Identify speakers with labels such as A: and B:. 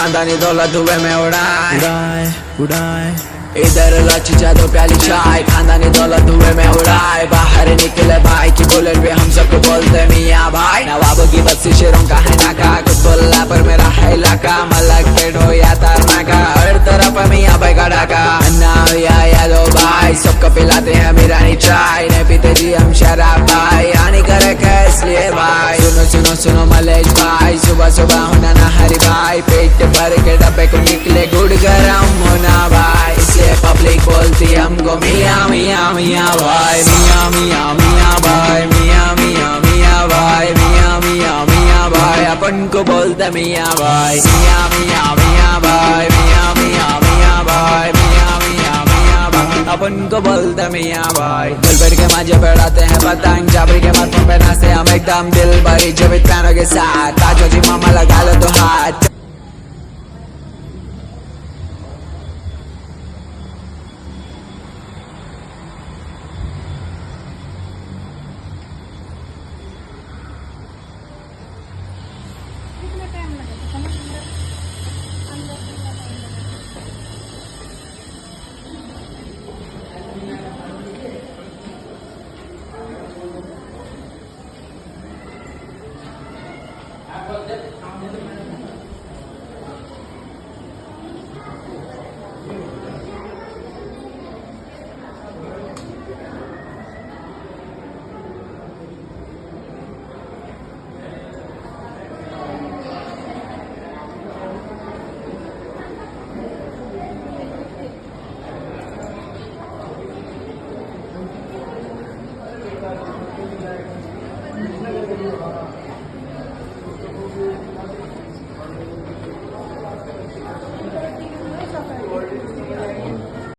A: खानदानी दौलत हुए में उड़ाए
B: उड़ाए उड़ाए
A: इधर लाची जादो प्याली चाय खानदानी दौलत हुए में उड़ाए बाहर निकले भाई की बुलेट पे हम सबको बोलते मियाँ भाई नवाबों की बस्ती शेरों का है नाका कुतुल्ला पर मेरा है इलाका मलक पेट हो या तारनाका हर तरफ मियाँ भाई का डाका अन्ना या दो भाई सबको पिलाते हैं मिरानी चाय नहीं पीते जी हम शराब भाई आनी करे इसलिए भाई सुनो सुनो सुनो मलेश भाई सुबह सुबह होना ना हरी भाई पेट भर के डब्बे को निकले गुड़ गरम होना भाई इसलिए पब्लिक बोलती हमको मियाँ मियाँ मियाँ भाई मियाँ मियाँ मियाँ भाई मियाँ मियाँ मियाँ भाई मियाँ मियाँ मियाँ भाई अपन को बोलते मियाँ भाई मियाँ मियाँ मियाँ भाई मियाँ मियाँ मियाँ भाई मियाँ मियाँ मियाँ भाई अपन को बोलते मियाँ भाई दिल भर के मांझे बढ़ाते हैं पतंग जाबरी के माथों पे नाचते हम एकदम दिल भरी जब पैरों के साथ ताजो जी मामा लगा लो तो हाथ